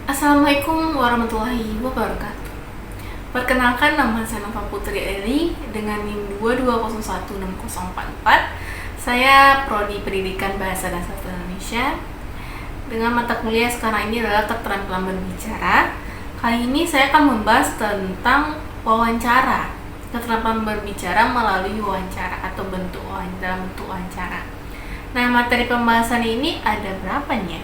Assalamualaikum warahmatullahi wabarakatuh. Perkenalkan, nama saya Nova Putri Eli dengan NIM 22016044. Saya Prodi Pendidikan Bahasa dan Sastra Indonesia. Dengan mata kuliah sekarang ini adalah keterampilan berbicara. Kali ini saya akan membahas tentang wawancara. Keterampilan berbicara melalui wawancara atau dalam bentuk wawancara. Nah, materi pembahasan ini ada berapanya?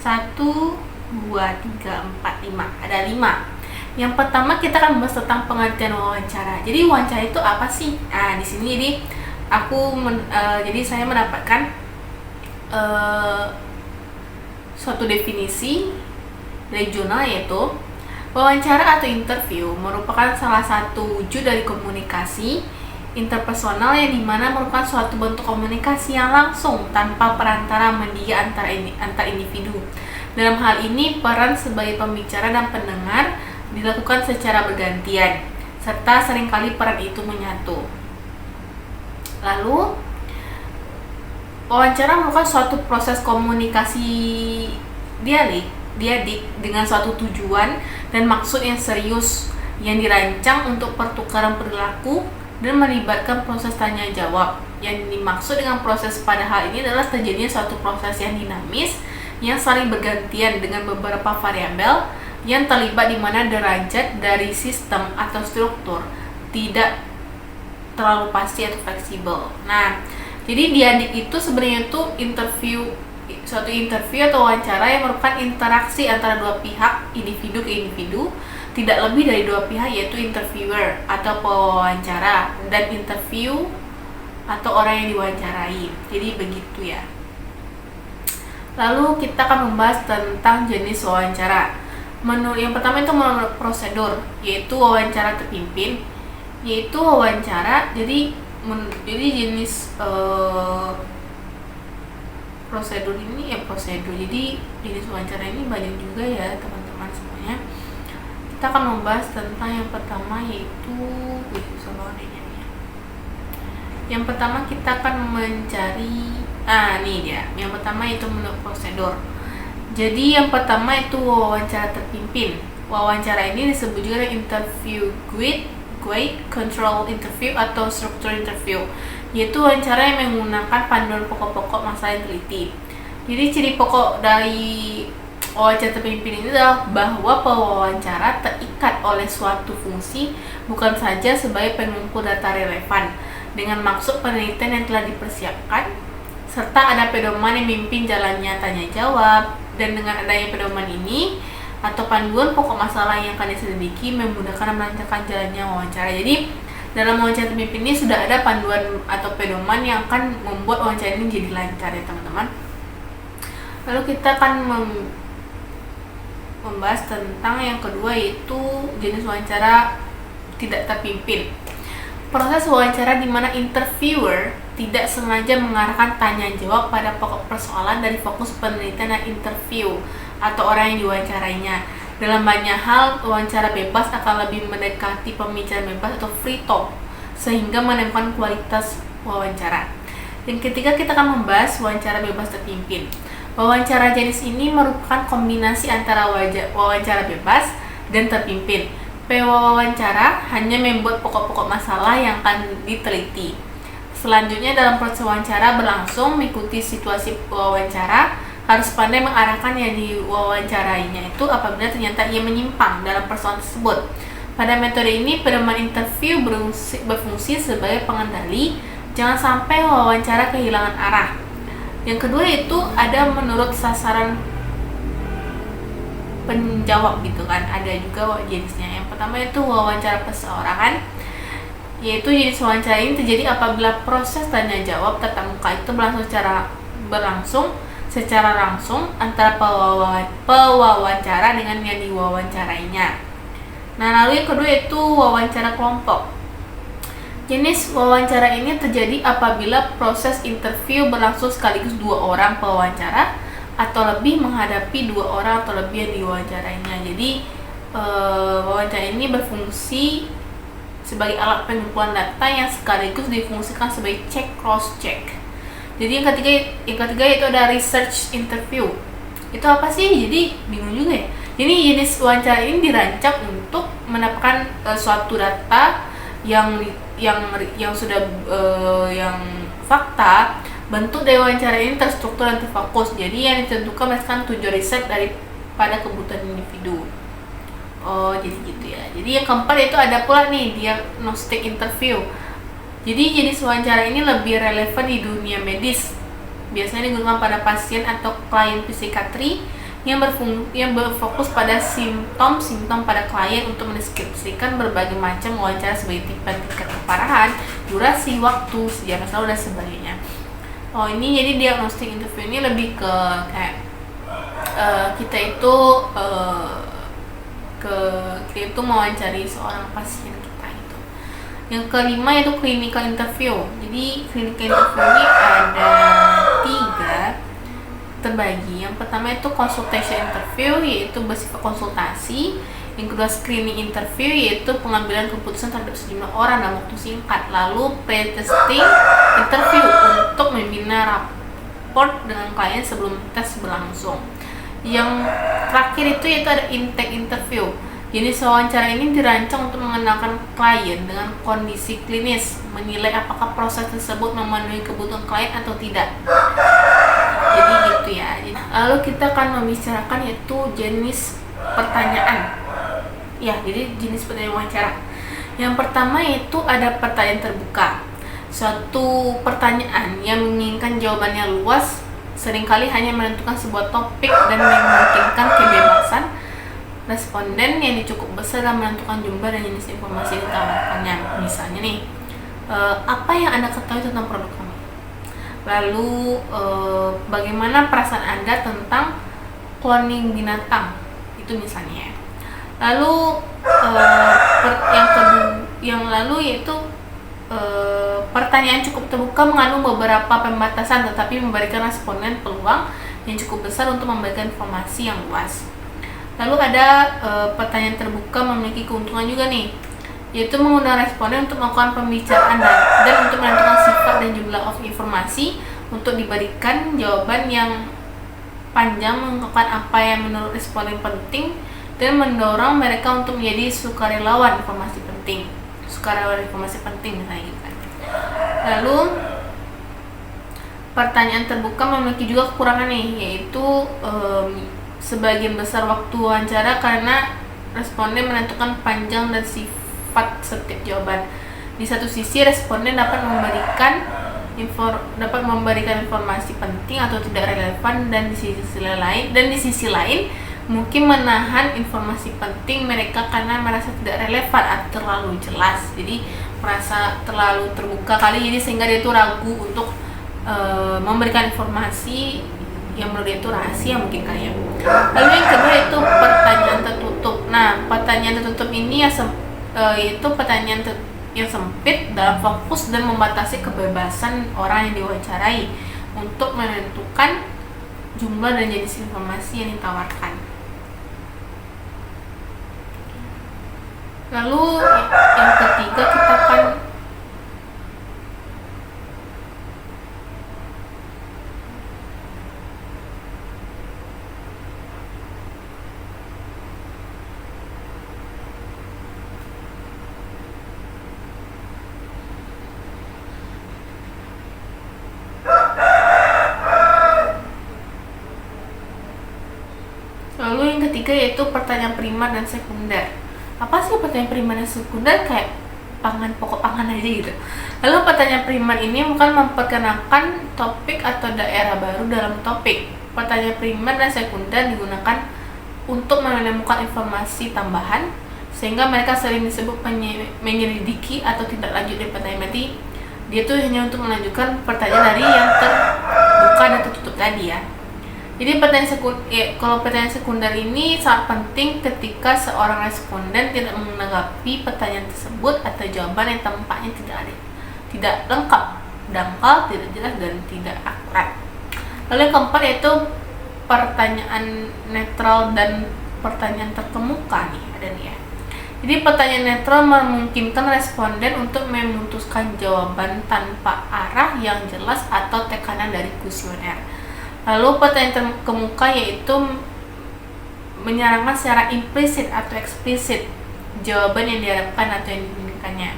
1, 2, 3, 4, 5. Ada 5. Yang pertama kita akan membahas tentang pengertian wawancara. Jadi wawancara itu apa sih? Nah, di sini jadi saya mendapatkan suatu definisi dari jurnal, yaitu wawancara atau interview merupakan salah satu wujud dari komunikasi interpersonal yang dimana merupakan suatu bentuk komunikasi yang langsung tanpa perantara media antar individu. Dalam hal ini, peran sebagai pembicara dan pendengar dilakukan secara bergantian, serta seringkali peran itu menyatu. Lalu, wawancara merupakan suatu proses komunikasi diadik dengan suatu tujuan dan maksud yang serius yang dirancang untuk pertukaran perilaku dan melibatkan proses tanya jawab. Yang dimaksud dengan proses pada hal ini adalah terjadinya suatu proses yang dinamis yang saling bergantian dengan beberapa variabel yang terlibat, di mana derajat dari sistem atau struktur tidak terlalu pasti atau fleksibel. Nah, jadi diadik itu sebenarnya suatu interview atau wawancara yang merupakan interaksi antara dua pihak, individu ke individu, tidak lebih dari dua pihak, yaitu interviewer atau pewawancara dan interview atau orang yang diwawancarai. Jadi begitu ya. Lalu kita akan membahas tentang jenis wawancara. Yang pertama itu menurut prosedur, yaitu wawancara terpimpin, yaitu wawancara. Jadi jenis prosedur. Jadi jenis wawancara ini banyak juga ya teman-teman semuanya. Kita akan membahas tentang yang pertama, yaitu yang pertama kita akan mencari yang pertama itu menurut prosedur. Jadi yang pertama itu wawancara terpimpin. Wawancara ini disebut juga interview guide, control interview atau struktur interview, yaitu wawancara yang menggunakan panduan pokok-pokok masalah yang teliti. Jadi ciri pokok dari wawancara terpimpin ini adalah bahwa pewawancara terikat oleh suatu fungsi, bukan saja sebagai pengumpul data relevan dengan maksud penelitian yang telah dipersiapkan, serta ada pedoman yang memimpin jalannya tanya jawab. Dan dengan adanya pedoman ini atau panduan pokok masalah yang akan diselidiki, memudahkan dan melancarkan jalannya wawancara. Jadi dalam wawancara terpimpin ini sudah ada panduan atau pedoman yang akan membuat wawancara ini jadi lancar ya teman-teman. Lalu kita akan membahas tentang yang kedua, yaitu jenis wawancara tidak terpimpin. Proses wawancara di mana interviewer tidak sengaja mengarahkan tanya jawab pada pokok persoalan dari fokus penelitian dan interview atau orang yang diveranya. Dalam banyak hal, wawancara bebas akan lebih mendekati pembicaraan bebas atau free talk, sehingga menemukan kualitas wawancara. Yang ketiga, kita akan membahas wawancara bebas terpimpin. Wawancara jenis ini merupakan kombinasi antara wawancara bebas dan terpimpin. Pewawancara hanya membuat pokok-pokok masalah yang akan diteliti. Selanjutnya, dalam proses wawancara berlangsung mengikuti situasi wawancara, harus pandai mengarahkan yang diwawancarainya itu apabila ternyata ia menyimpang dalam persoalan tersebut. Pada metode ini, pedoman interview berfungsi sebagai pengendali, jangan sampai wawancara kehilangan arah. Yang kedua itu ada menurut sasaran penjawab gitu kan, ada juga jenisnya. Yang pertama itu wawancara perseorangan, yaitu jenis wawancara ini terjadi apabila proses tanya jawab tatap muka itu berlangsung secara langsung antara pewawancara dengan yang diwawancarainya. Nah, lalu yang kedua itu wawancara kelompok. Jenis wawancara ini terjadi apabila proses interview berlangsung sekaligus dua orang pewawancara atau lebih menghadapi dua orang atau lebih yang diwawancarainya. Jadi wawancara ini berfungsi sebagai alat pengumpulan data yang sekaligus difungsikan sebagai cross check. Jadi yang ketiga itu ada research interview. Itu apa sih? Jadi bingung juga ya. Jadi jenis wawancara ini dirancang untuk mendapatkan suatu data yang sudah yang fakta. Bentuk dari wawancara ini terstruktur dan terfokus. Jadi yang ditentukan berdasarkan tujuan riset daripada kebutuhan individu. Oh, jadi gitu ya. Jadi yang keempat itu ada pula nih diagnostic interview. Jadi jenis wawancara ini lebih relevan di dunia medis. Biasanya digunakan pada pasien atau klien psikiatri yang berfokus pada simptom-simptom pada klien untuk mendeskripsikan berbagai macam wawancara sebagai tingkat keparahan, durasi, waktu, sejarah masalah, dan sebagainya. Oh, ini jadi diagnostic interview ini lebih ke kayak kita itu mewawancari seorang pasien kita itu. Yang kelima yaitu clinical interview. Jadi clinical interview ini ada 3 terbagi. Yang pertama itu consultation interview, yaitu bersifat konsultasi. Yang kedua screening interview, yaitu pengambilan keputusan terhadap sejumlah orang dalam waktu singkat. Lalu pre-testing interview untuk membina rapport dengan klien sebelum tes berlangsung. Yang terakhir itu yaitu ada intake interview. Jadi wawancara ini dirancang untuk mengenalkan klien dengan kondisi klinis, menilai apakah proses tersebut memenuhi kebutuhan klien atau tidak. Jadi gitu ya. Lalu kita akan membicarakan yaitu jenis pertanyaan. Ya, jadi jenis pertanyaan wawancara. Yang pertama yaitu ada pertanyaan terbuka. Suatu pertanyaan yang menginginkan jawabannya luas seringkali hanya menentukan sebuah topik dan memungkinkan kebebasan responden yang cukup besar dalam menentukan jumlah dan jenis informasi yang ditawarkannya. Misalnya nih, apa yang Anda ketahui tentang produk kami? Lalu bagaimana perasaan Anda tentang cloning binatang? Itu misalnya. Lalu yaitu pertanyaan cukup terbuka mengandung beberapa pembatasan tetapi memberikan responden peluang yang cukup besar untuk memberikan informasi yang luas. Lalu ada pertanyaan terbuka memiliki keuntungan juga nih, yaitu mengundang responden untuk melakukan pembicaraan dan untuk menentukan sifat dan jumlah of informasi untuk diberikan jawaban yang panjang mengungkapkan apa yang menurut responden penting dan mendorong mereka untuk menjadi sukarelawan informasi penting misalnya gitu kan. Lalu pertanyaan terbuka memiliki juga kekurangan nih, yaitu sebagian besar waktu wawancara karena responden menentukan panjang dan sifat setiap jawaban. Di satu sisi responden dapat memberikan informasi penting atau tidak relevan, dan di sisi lain mungkin menahan informasi penting mereka karena merasa tidak relevan atau terlalu jelas. Jadi merasa terlalu terbuka kali, jadi sehingga dia itu ragu untuk memberikan informasi yang menurut dia itu rahasia mungkin kali ya. Lalu yang kedua itu pertanyaan tertutup. Nah, pertanyaan tertutup ini yaitu pertanyaan yang sempit dalam fokus dan membatasi kebebasan orang yang diwawancarai untuk menentukan jumlah dan jenis informasi yang ditawarkan. Lalu yang ketiga kita akan yaitu pertanyaan primer dan sekunder. Apa sih pertanyaan primer dan sekunder? Kayak pokok pangan aja gitu. Lalu pertanyaan primer ini bukan memperkenalkan topik atau daerah baru dalam topik. Pertanyaan primer dan sekunder digunakan untuk menemukan informasi tambahan, sehingga mereka sering disebut menyelidiki atau tindak lanjut dari pertanyaan. Berarti dia tuh hanya untuk melanjutkan pertanyaan dari yang terbuka dan tertutup tadi ya. Jadi kalau pertanyaan sekunder ini sangat penting ketika seorang responden tidak menanggapi pertanyaan tersebut atau jawaban yang tampaknya tidak lengkap, dangkal, tidak jelas, dan tidak akurat. Lalu yang keempat yaitu pertanyaan netral dan pertanyaan terkemuka nih, ada nih ya. Jadi pertanyaan netral memungkinkan responden untuk memutuskan jawaban tanpa arah yang jelas atau tekanan dari kuesioner. Lalu pertanyaan terkemuka yaitu menyarankan secara implisit atau eksplisit jawaban yang diharapkan atau yang diinginkannya.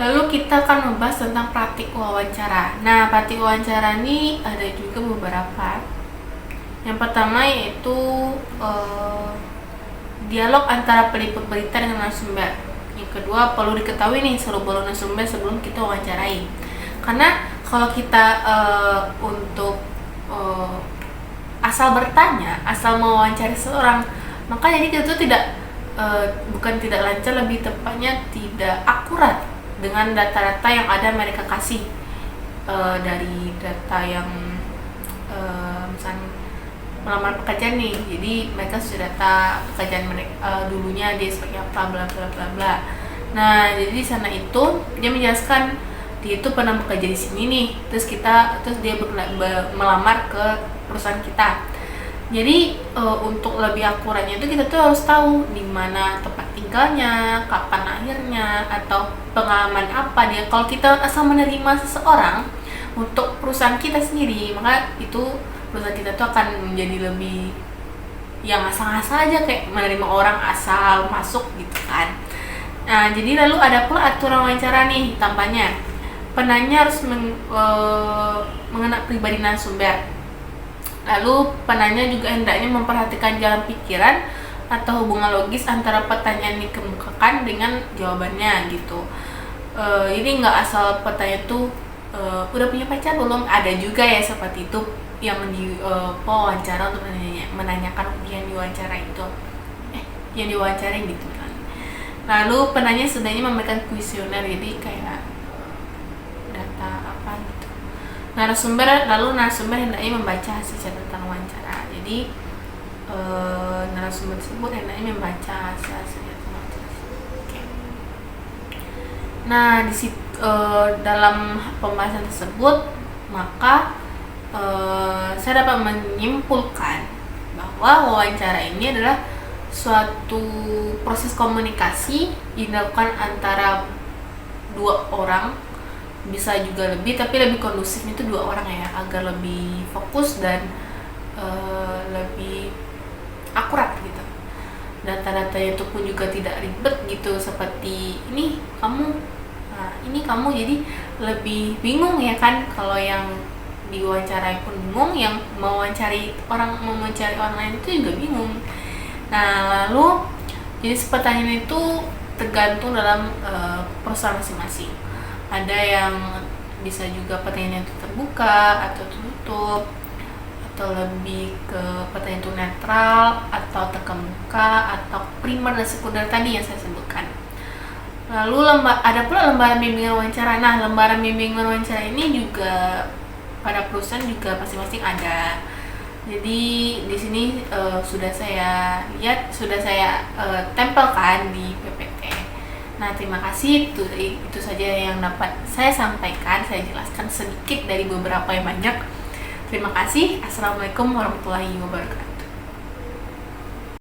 Lalu kita akan membahas tentang praktik wawancara. Nah, praktik wawancara ini ada juga beberapa. Yang pertama yaitu dialog antara peliput berita dengan narasumber. Yang kedua, perlu diketahui nih seluk-beluk narasumber sebelum kita wawancarai. Karena kalau kita untuk asal bertanya, asal mewawancari seorang, maka jadi kita tuh bukan tidak lancar, lebih tepatnya tidak akurat dengan data-data yang ada mereka kasih dari data yang misalnya melamar pekerjaan nih. Jadi mereka sudah data pekerjaan mereka dulunya dia sebagai apa, bla bla bla bla. Nah, jadi di sana itu dia menjelaskan dia itu pernah bekerja di sini nih, terus dia melamar ke perusahaan kita. Jadi untuk lebih akuratnya itu kita tuh harus tahu di mana tempat tinggalnya, kapan lahirnya, atau pengalaman apa dia. Kalau kita asal menerima seseorang untuk perusahaan kita sendiri, maka itu perusahaan kita tuh akan menjadi lebih yang asal-asal aja, kayak menerima orang asal masuk gitu kan. Nah, jadi lalu ada pula aturan wawancara nih tampaknya. Penanya harus mengenal pribadi narasumber. Lalu penanya juga hendaknya memperhatikan jalan pikiran atau hubungan logis antara pertanyaan yang dikemukakan dengan jawabannya gitu. Jadi nggak asal pertanyaan itu udah punya pacar belum. Ada juga ya seperti itu yang di wawancara untuk menanyakan yang diwawancara itu yang diwawancarai gitu kan. Lalu penanya sebenarnya memberikan kuesioner, jadi kayak data apa gitu. Lalu narasumber hendaknya membaca hasil catatan wawancara. Jadi narasumber tersebut hendaknya membaca hasil catatan wawancara. Okay. Nah, dalam pembahasan tersebut maka saya dapat menyimpulkan bahwa wawancara ini adalah suatu proses komunikasi yang dilakukan antara dua orang, bisa juga lebih, tapi lebih kondusif itu dua orang ya, agar lebih fokus dan lebih akurat gitu. Data-datanya itu pun juga tidak ribet gitu, seperti ini kamu, jadi lebih bingung ya kan. Kalau yang diwawancarai pun bingung, yang mewawancari orang lain itu juga bingung. Nah, lalu jadi pertanyaan itu tergantung dalam perusahaan masing-masing. Ada yang bisa juga pertanyaan itu terbuka atau tertutup, atau lebih ke pertanyaan itu netral atau terkemuka atau primer dan sekunder tadi yang saya sebutkan. Lalu ada pula lembaran bimbingan wawancara. Nah, lembaran bimbingan wawancara ini juga pada perusahaan juga masing-masing ada. Jadi di sini sudah saya tempelkan di PPT. Nah, terima kasih, itu saja yang dapat saya sampaikan, saya jelaskan sedikit dari beberapa yang banyak. Terima kasih. Assalamualaikum warahmatullahi wabarakatuh.